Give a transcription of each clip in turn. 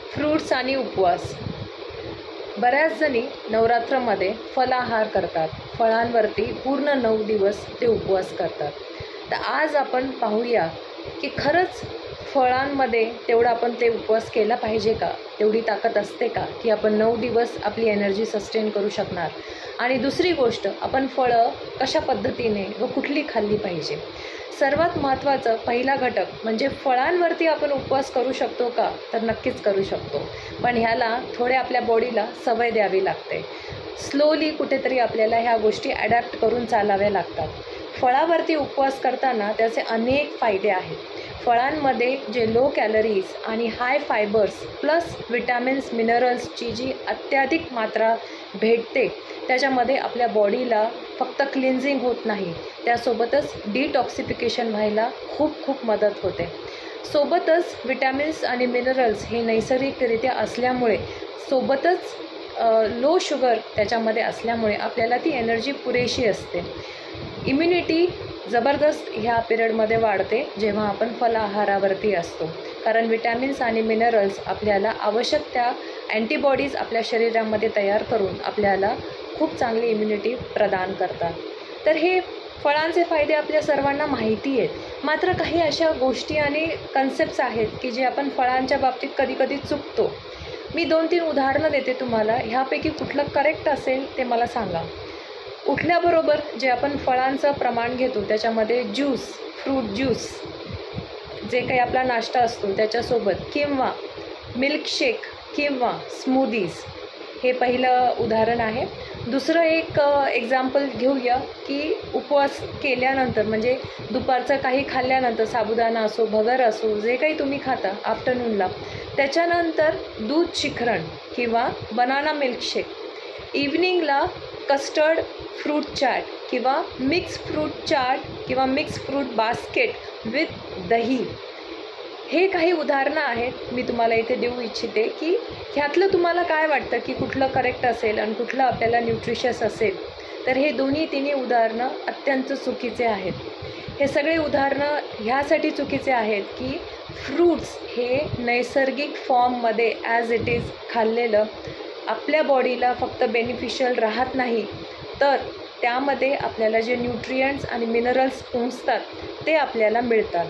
Fruits आणि उपवास. बऱ्याच जणी नवरात्रामध्ये फलाहार करतात, फळांवरती पूर्ण 9 दिवस ते उपवास करतात. तर आज आपण पाहूया की खरंच फळांमध्ये तेवढा आपण ते उपवास केला पाहिजे का, तेवढी ताकद असते का की आपण 9 दिवस आपली एनर्जी सस्टेन करू शकणार. आणि दुसरी गोष्ट, आपण फळं कशा पद्धतीने व कुठली खाल्ली पाहिजे. सर्वात महत्त्वाचं पहिला घटक म्हणजे फळांवरती आपण उपवास करू शकतो का, तर नक्कीच करू शकतो. पण ह्याला थोडे आपल्या बॉडीला सवय द्यावी लागते. स्लोली कुठेतरी आपल्याला ह्या गोष्टी ॲडॅप्ट करून चालाव्या लागतात. फळावरती उपवास करताना त्याचे अनेक फायदे आहेत. फळांमध्ये जे लो कॅलरीज आणि हाय फायबर्स प्लस विटॅमिन्स मिनरल्सची जी अत्याधिक मात्रा भेटते, त्याच्यामध्ये आपल्या बॉडीला फक्त क्लिन्झिंग होत नाही, त्यासोबतच डिटॉक्सिफिकेशन व्हायला खूप मदत होते. सोबतच विटॅमिन्स आणि मिनरल्स हे नैसर्गिकरित्या असल्यामुळे, सोबतच लो शुगर त्याच्यामध्ये असल्यामुळे आपल्याला ती एनर्जी पुरेशी असते. इम्युनिटी जबरदस्त ह्या पिरियडमध्ये वाढते जेव्हा आपण फलाहारावरती असतो, कारण विटॅमिन्स आणि मिनरल्स आपल्याला आवश्यक त्या अँटीबॉडीज आपल्या शरीरामध्ये तयार करून आपल्याला खूप चांगली इम्युनिटी प्रदान करतात. तर हे फळांचे फायदे आपल्या सर्वांना माहिती आहेत. मात्र काही अशा गोष्टी आणि कन्सेप्ट्स आहेत की जे आपण फळांच्या बाबतीत कधी चुकतो. मी 2-3 उदाहरणं देते तुम्हाला, ह्यापैकी कुठलं करेक्ट असेल ते मला सांगा. उठल्याबरोबर जे आपण फळांचं प्रमाण घेतो त्याच्यामध्ये ज्यूस, फ्रूट ज्यूस, जे काही आपला नाश्ता असतो त्याच्यासोबत, किंवा मिल्कशेक किंवा स्मूदीज, हे पहिलं उदाहरण आहे. दुसरं एक एक्झाम्पल घेऊया की उपवास केल्यानंतर म्हणजे दुपारचं काही खाल्ल्यानंतर, साबुदाणा असो, भगर असो, जे काही तुम्ही खाता आफ्टरनूनला, त्याच्यानंतर दूध शिखरण किंवा बनाना मिल्कशेक, इव्हनिंगला कस्टर्ड फ्रूट चाट किंवा मिक्स फ्रूट चाट किंवा मिक्स फ्रूट बास्केट विथ दही. हे काही उदाहरणं आहेत मी तुम्हाला इथे देऊ इच्छिते की ह्यातलं तुम्हाला काय वाटतं की कुठलं करेक्ट असेल आणि कुठलं आपल्याला न्यूट्रिशियस असेल. तर हे तिन्ही उदाहरणं अत्यंत चुकीचे आहेत. हे सगळे उदाहरणं ह्यासाठी चुकीचे आहेत की फ्रूट्स हे नैसर्गिक फॉर्ममध्ये ॲज इट इज खाल्लेलं आपल्या बॉडीला फक्त बेनिफिशियल राहत नाही, तर त्यामध्ये आपल्याला जे न्यूट्रियंट्स आणि मिनरल्स पोहोचतात ते आपल्याला मिळतात.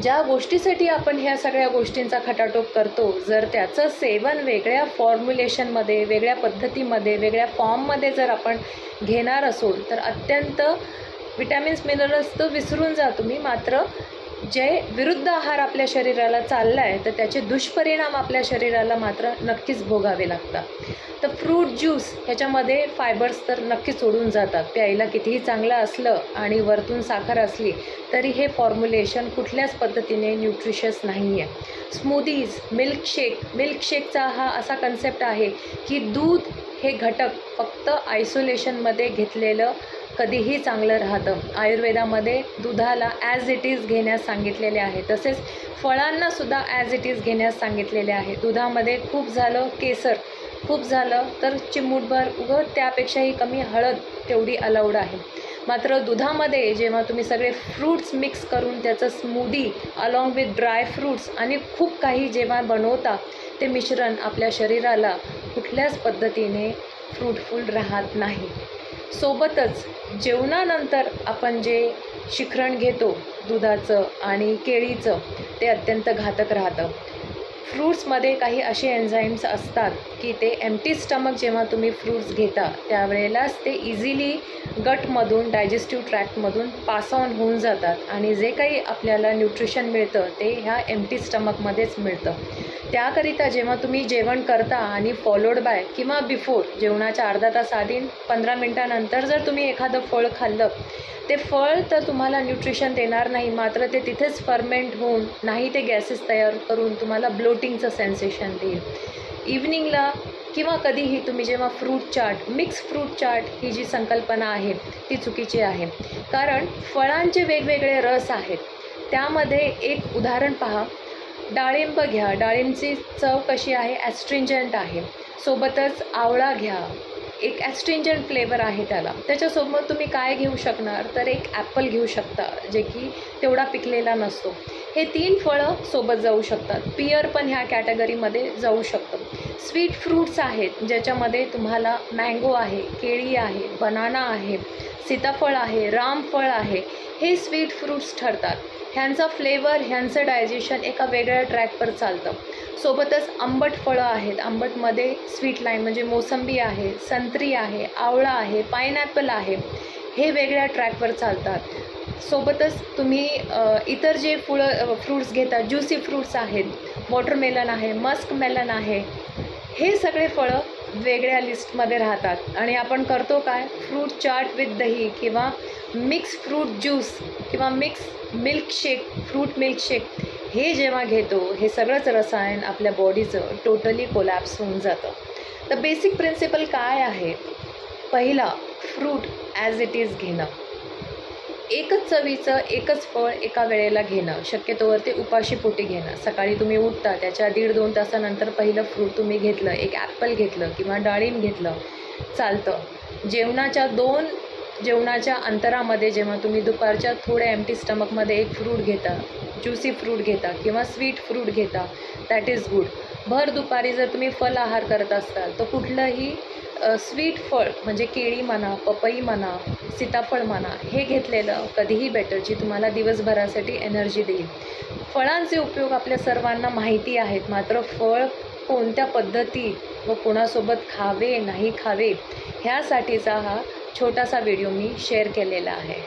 ज्या गोष्टीसाठी आपण ह्या सगळ्या गोष्टींचा खटाटोप करतो, जर त्याचं सेवन वेगळ्या फॉर्म्युलेशनमध्ये, वेगळ्या पद्धतीमध्ये, वेगळ्या फॉर्ममध्ये जर आपण घेणार असू तर अत्यंत विटॅमिन्स मिनरल्स तर विसरून जा तुम्ही, मात्र जे विरुद्ध आहार आपल्या शरीराला चालला आहे तर त्याचे दुष्परिणाम आपल्या शरीराला मात्र नक्कीच भोगावे लागतात. तर फ्रूट ज्यूस ह्याच्यामध्ये फायबर्स तर नक्कीच सोडून जातात. प्यायला कितीही चांगलं असलं आणि वरतून साखर असली तरी हे फॉर्म्युलेशन कुठल्याच पद्धतीने न्यूट्रिशियस नाही आहे. स्मूदीज, मिल्कशेकचा हा असा कन्सेप्ट आहे की दूध हे घटक फक्त आयसोलेशनमध्ये घेतलेलं कधीही चांगलं राहतं. आयुर्वेदामध्ये दुधाला ॲज इट इज घेण्यास सांगितलेले आहे, तसेच फळांनासुद्धा ॲज इट इज घेण्यास सांगितलेले आहे. दुधामध्ये खूप झालं केसर, खूप झालं तर चिमूटभर त्यापेक्षाही कमी हळद तेवढी अलाउड आहे. मात्र दुधामध्ये जेव्हा तुम्ही सगळे फ्रूट्स मिक्स करून त्याचं smoothie along with dry fruits आणि खूप काही जेव्हा बनवता, ते मिश्रण आपल्या शरीराला कुठल्याच पद्धतीने फ्रूटफुल राहत नाही. सोबतच जेवणानंतर आपण जे शिखरण घेतो दुधाचं आणि केळीचं, ते अत्यंत घातक राहतं. फ्रूट्समध्ये काही असे एन्झाईम्स असतात की ते एम्प्टी स्टमक जेव्हा तुम्ही फ्रूट्स घेता त्यावेळेलाच ते इझिली गटमधून, डायजेस्टिव्ह ट्रॅक्टमधून पास ऑन होऊन जातात आणि जे काही आपल्याला न्यूट्रिशन मिळतं ते ह्या एम्प्टी स्टमकमध्येच मिळतं. त्याकरिता जेव्हा तुम्ही जेवण करता आणि फॉलोड बाय किंवा बिफोर जेवणाच्या अर्धा तास आधी 15 मिनटानंतर जर तुम्ही एखादं फळ खाल्लं, ते फळ तर तुम्हाला न्यूट्रिशन देणार नाही, मात्र ते तिथेच फर्मेंट होऊन नाही ते गॅसेस तयार करून तुम्हाला ब्लोटिंगचं सेन्सेशन देईल. इव्हनिंगला किंवा कधीही तुम्ही जेव्हा fruit chaat, mix fruit chaat ही जी संकल्पना आहे ती चुकीची आहे, कारण फळांचे वेगवेगळे रस आहेत. त्यामध्ये एक उदाहरण पहा, डाळिंब घ्या, डाळिंबची चव कशी आहे, ॲस्ट्रिंजंट आहे. सोबतच आवळा घ्या, एक ॲस्ट्रिंजंट फ्लेवर आहे त्याला. त्याच्यासोबत तुम्ही काय घेऊ शकणार, तर एक ॲपल घेऊ शकता जे की तेवढा पिकलेला नसतो. हे 3 फळं सोबत जाऊ शकतात. पियर पण ह्या कॅटेगरीमध्ये जाऊ शकतं. स्वीट फ्रूट्स आहेत ज्याच्यामध्ये तुम्हाला मँगो आहे, केळी आहे, बनाना आहे, सीताफळ आहे, रामफळ आहे, हे स्वीट फ्रूट्स ठरतात. ह्यांचा फ्लेवर, ह्यांचं डायजेशन एका वेगळ्या ट्रॅकवर चालतं. सोबतच आंबट फळं आहेत. आंबटमध्ये स्वीट लाईम म्हणजे मोसंबी आहे, संत्री आहे, आवळा आहे, पायनॅपल आहे, हे वेगळ्या ट्रॅकवर चालतात. सोबतच तुम्ही इतर जे फ्रूट्स घेतात, ज्युसी फ्रूट्स आहेत, वॉटरमेलन आहे, मस्क मेलन आहे, हे सगळे फळं वेगळ्या लिस्टमध्ये राहतात. आणि आपण करतो काय, फ्रूट चाट विथ दही किंवा मिक्स फ्रूट ज्यूस किंवा मिक्स मिल्कशेक, फ्रूट मिल्कशेक, हे जेव्हा घेतो, हे सगळंच रसायन आपल्या बॉडीचं टोटली कोलॅप्स होऊन जातं. तर बेसिक प्रिन्सिपल काय आहे, पहिला फ्रूट ॲज इट इज घेणं, एकच चवीचं एकच फळ एका वेळेला घेणं, शक्यतोवर ते उपाशीपोटी घेणं. सकाळी तुम्ही उठता त्याच्या 1.5-2 तासानंतर पहिलं फ्रूट तुम्ही घेतलं, एक ॲपल घेतलं किंवा डाळिंब घेतलं, चालतं. जेवणाच्या अंतरामध्ये जेव्हा तुम्ही दुपारच्या थोड्या एम्प्टी स्टमकमध्ये एक फ्रूट घेता, ज्युसी फ्रूट घेता किंवा स्वीट फ्रूट घेता, दॅट इज गुड. भर दुपारी जर तुम्ही फल आहार करत असाल तर कुठलंही स्वीट फळ म्हणजे केळी म्हणा, पपई म्हणा, सीताफळ म्हणा, हे घेतलेलं कधीही बेटर, जी तुम्हाला दिवसभरासाठी एनर्जी देईल. फळांचे उपयोग आपल्या सर्वांना माहिती आहेत, मात्र फळ कोणत्या पद्धतीत व कोणासोबत खावे नाही खावे ह्यासाठीचा हा छोटासा व्हिडिओ मी शेअर केलेला आहे.